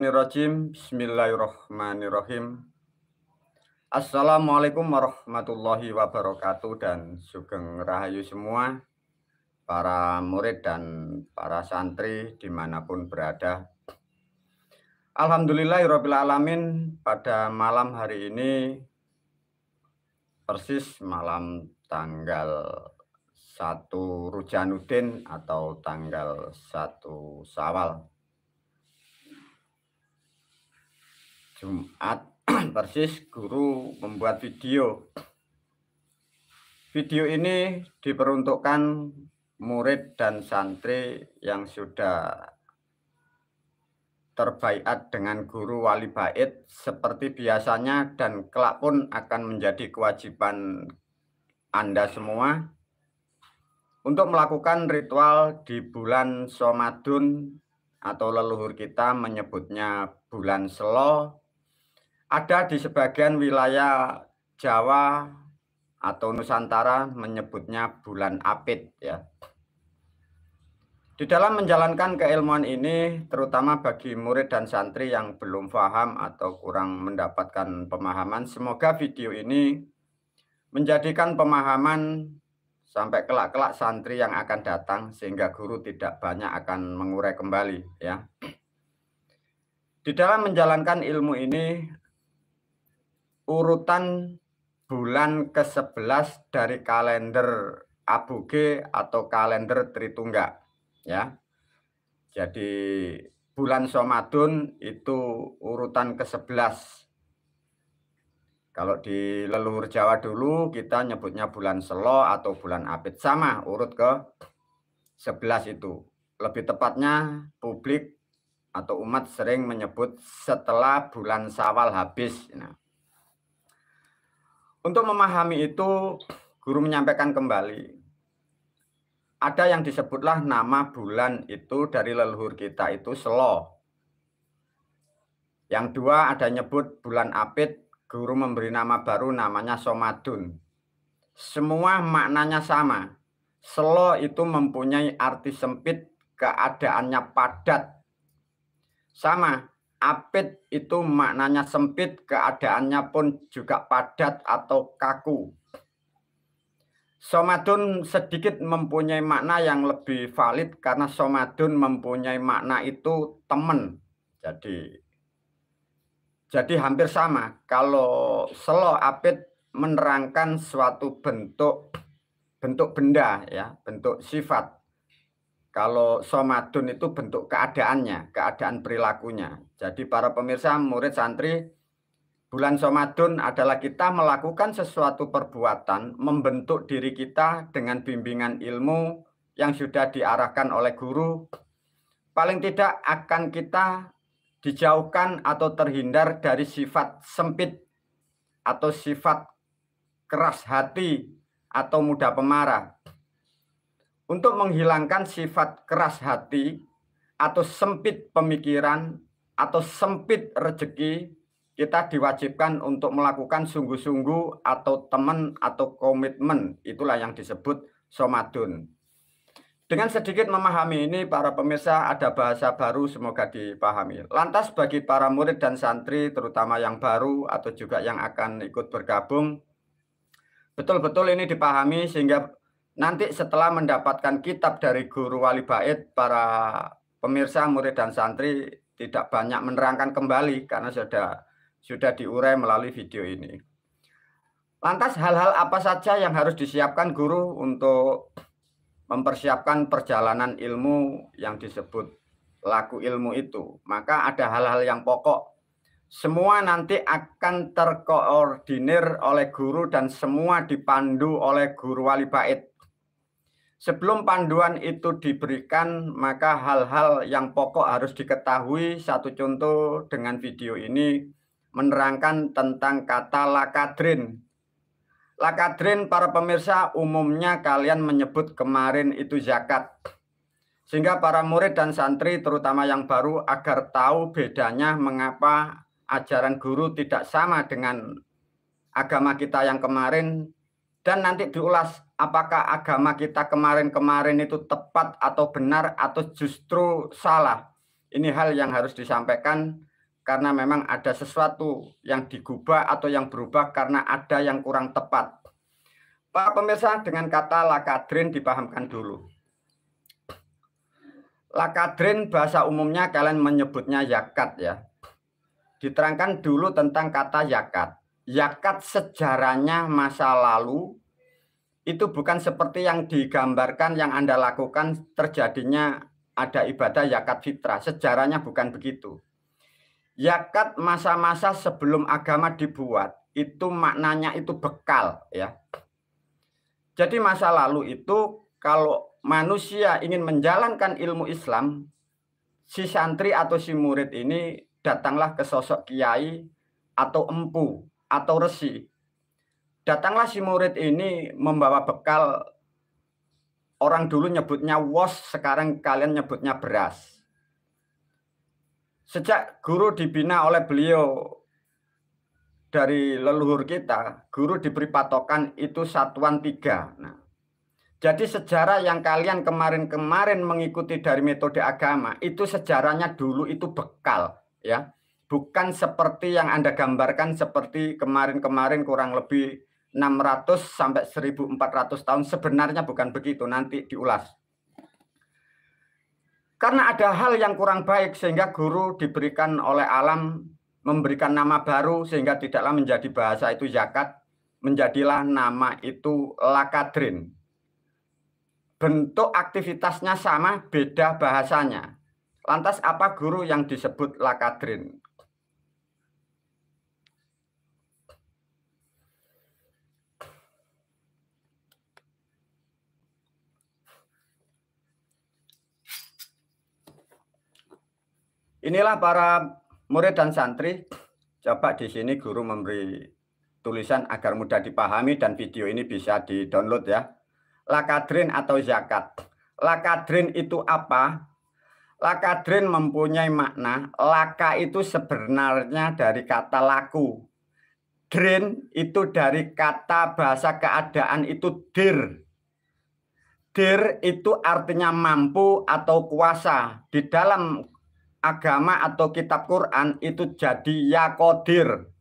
Bismillahirrahmanirrahim. Assalamualaikum warahmatullahi wabarakatuh dan sugeng rahayu semua para murid dan para santri dimanapun berada. Alhamdulillahirrahmanirrahim, pada malam hari ini persis malam tanggal 1 Rujanuddin atau tanggal 1 Syawal Jumat persis guru membuat video. Video ini diperuntukkan murid dan santri yang sudah terbaiat dengan guru wali bait seperti biasanya dan kelak pun akan menjadi kewajiban Anda semua untuk melakukan ritual di bulan Ramadan atau leluhur kita menyebutnya bulan Selo. Ada di sebagian wilayah Jawa atau Nusantara menyebutnya bulan Apit ya. Di dalam menjalankan keilmuan ini, terutama bagi murid dan santri yang belum paham atau kurang mendapatkan pemahaman, semoga video ini menjadikan pemahaman sampai kelak-kelak santri yang akan datang sehingga guru tidak banyak akan mengurai kembali ya. Di dalam menjalankan ilmu ini, urutan bulan ke-11 dari kalender Aboge atau kalender Tritungga ya. Jadi bulan Ramadan itu urutan ke-11. Kalau di leluhur Jawa dulu kita nyebutnya bulan Selo atau bulan Apit, sama urut ke-11 itu. Lebih tepatnya publik atau umat sering menyebut setelah bulan Syawal habis. Nah, untuk memahami itu, guru menyampaikan kembali, ada yang disebutlah nama bulan itu dari leluhur kita itu Selo. Yang dua ada nyebut bulan Apit, guru memberi nama baru namanya Ramadan. Semua maknanya sama. Selo itu mempunyai arti sempit, keadaannya padat. Sama. Apit itu maknanya sempit, keadaannya pun juga padat atau kaku. Ramadan sedikit mempunyai makna yang lebih valid karena Ramadan mempunyai makna itu teman. Jadi hampir sama. Kalau Selo Apit menerangkan suatu bentuk benda ya, bentuk sifat. Kalau Ramadan itu bentuk keadaannya, keadaan perilakunya. Jadi para pemirsa, murid santri, bulan Ramadan adalah kita melakukan sesuatu perbuatan, membentuk diri kita dengan bimbingan ilmu yang sudah diarahkan oleh guru. Paling tidak akan kita dijauhkan atau terhindar dari sifat sempit atau sifat keras hati atau mudah pemarah. Untuk menghilangkan sifat keras hati atau sempit pemikiran atau sempit rezeki, kita diwajibkan untuk melakukan sungguh-sungguh atau teman atau komitmen. Itulah yang disebut Ramadan. Dengan sedikit memahami ini, para pemirsa, ada bahasa baru semoga dipahami. Lantas bagi para murid dan santri, terutama yang baru atau juga yang akan ikut bergabung, betul-betul ini dipahami sehingga nanti setelah mendapatkan kitab dari guru wali bait, para pemirsa, murid dan santri tidak banyak menerangkan kembali karena sudah diurai melalui video ini. Lantas hal-hal apa saja yang harus disiapkan guru untuk mempersiapkan perjalanan ilmu yang disebut laku ilmu itu? Maka ada hal-hal yang pokok. Semua nanti akan terkoordinir oleh guru dan semua dipandu oleh guru wali bait. Sebelum panduan itu diberikan, maka hal-hal yang pokok harus diketahui. Satu contoh dengan video ini menerangkan tentang kata lakadrin. Lakadrin para pemirsa umumnya kalian menyebut kemarin itu zakat. Sehingga para murid dan santri terutama yang baru agar tahu bedanya mengapa ajaran guru tidak sama dengan agama kita yang kemarin. Dan nanti diulas apakah agama kita kemarin-kemarin itu tepat atau benar atau justru salah. Ini hal yang harus disampaikan karena memang ada sesuatu yang digubah atau yang berubah karena ada yang kurang tepat. Pak pemirsa, dengan kata lakadrin dipahamkan dulu. Lakadrin bahasa umumnya kalian menyebutnya zakat ya. Diterangkan dulu tentang kata zakat. Zakat sejarahnya masa lalu itu bukan seperti yang digambarkan yang Anda lakukan terjadinya ada ibadah zakat fitrah. Sejarahnya bukan begitu. Zakat masa-masa sebelum agama dibuat itu maknanya itu bekal ya. Jadi masa lalu itu kalau manusia ingin menjalankan ilmu Islam, si santri atau si murid ini datanglah ke sosok kiai atau empu atau resi. Datanglah si murid ini membawa bekal. Orang dulu nyebutnya wos, sekarang kalian nyebutnya beras. Sejak guru dibina oleh beliau dari leluhur kita, guru diberi patokan itu satuan 3. Nah, jadi sejarah yang kalian kemarin-kemarin mengikuti dari metode agama, itu sejarahnya dulu itu bekal, ya. Bukan seperti yang Anda gambarkan seperti kemarin-kemarin kurang lebih 600 sampai 1400 tahun, sebenarnya bukan begitu, nanti diulas. Karena ada hal yang kurang baik sehingga guru diberikan oleh alam memberikan nama baru sehingga tidaklah menjadi bahasa itu zakat, menjadilah nama itu lakadrin. Bentuk aktivitasnya sama, beda bahasanya. Lantas apa guru yang disebut lakadrin? Inilah para murid dan santri. Coba di sini guru memberi tulisan agar mudah dipahami dan video ini bisa di-download ya. Lakadrin atau zakat. Lakadrin itu apa? Lakadrin mempunyai makna. Laka itu sebenarnya dari kata laku. Drin itu dari kata bahasa keadaan itu dir. Dir itu artinya mampu atau kuasa. Di dalam agama atau kitab Quran itu jadi yakodir.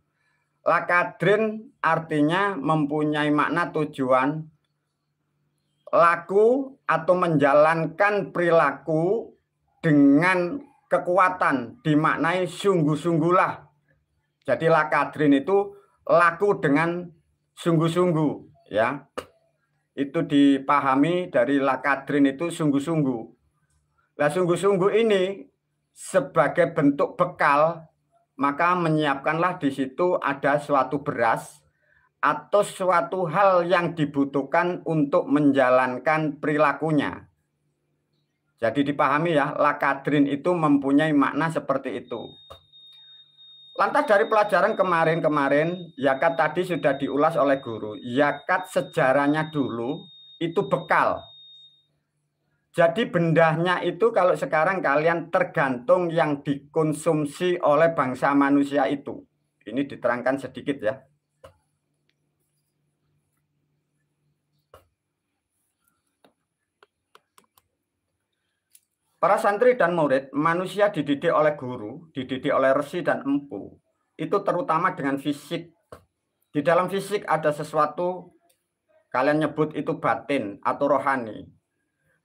Lakadrin artinya mempunyai makna tujuan laku atau menjalankan perilaku dengan kekuatan, dimaknai sungguh-sungguhlah. Jadi lakadrin itu laku dengan sungguh-sungguh ya. Itu dipahami dari lakadrin itu sungguh-sungguh. Nah, sungguh-sungguh ini sebagai bentuk bekal, maka menyiapkanlah di situ ada suatu beras atau suatu hal yang dibutuhkan untuk menjalankan perilakunya. Jadi dipahami ya, lakadrin itu mempunyai makna seperti itu. Lantas dari pelajaran kemarin-kemarin, zakat tadi sudah diulas oleh guru. Zakat sejarahnya dulu itu bekal. Jadi bendahnya itu kalau sekarang kalian tergantung yang dikonsumsi oleh bangsa manusia itu. Ini diterangkan sedikit ya. Para santri dan murid, manusia dididik oleh guru, dididik oleh resi dan empu. Itu terutama dengan fisik. Di dalam fisik ada sesuatu, kalian nyebut itu batin atau rohani.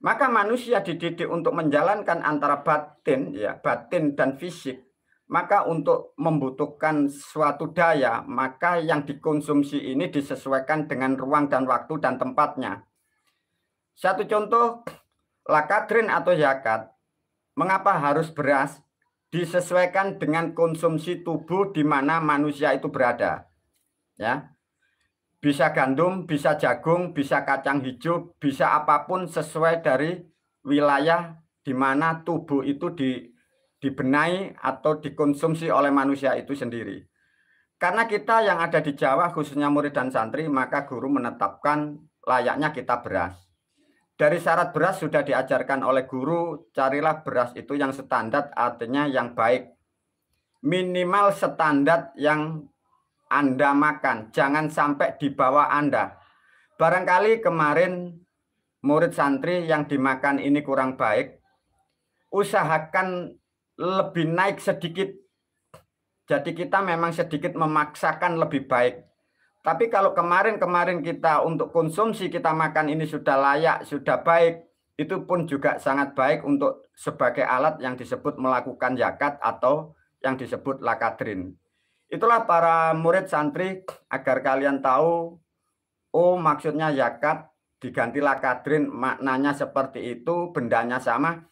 Maka manusia dididik untuk menjalankan antara batin, ya, batin dan fisik. Maka untuk membutuhkan suatu daya, maka yang dikonsumsi ini disesuaikan dengan ruang dan waktu dan tempatnya. Satu contoh, lakadrin atau zakat. Mengapa harus beras? Disesuaikan dengan konsumsi tubuh di mana manusia itu berada. Ya. Bisa gandum, bisa jagung, bisa kacang hijau, bisa apapun sesuai dari wilayah di mana tubuh itu dibenahi atau dikonsumsi oleh manusia itu sendiri. Karena kita yang ada di Jawa, khususnya murid dan santri, maka guru menetapkan layaknya kita beras. Dari syarat beras sudah diajarkan oleh guru, carilah beras itu yang standar, artinya yang baik. Minimal standar yang Anda makan, jangan sampai di bawah Anda. Barangkali kemarin murid santri yang dimakan ini kurang baik, usahakan lebih naik sedikit Jadi kita memang sedikit memaksakan lebih baik. Tapi kalau kemarin kita untuk konsumsi kita makan ini sudah layak, sudah baik, itu pun juga sangat baik untuk sebagai alat yang disebut melakukan zakat atau yang disebut lakadrin. Itulah para murid santri agar kalian tahu, oh maksudnya zakat diganti lakadrin, maknanya seperti itu, bendanya sama.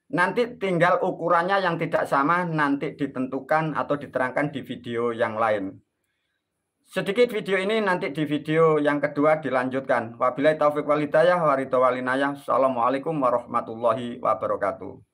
Nanti tinggal ukurannya yang tidak sama nanti ditentukan atau diterangkan di video yang lain. Sedikit video ini nanti di video yang kedua dilanjutkan. Wabillahi taufiq wal hidayah wa ridha wal inayah. Assalamualaikum warahmatullahi wabarakatuh.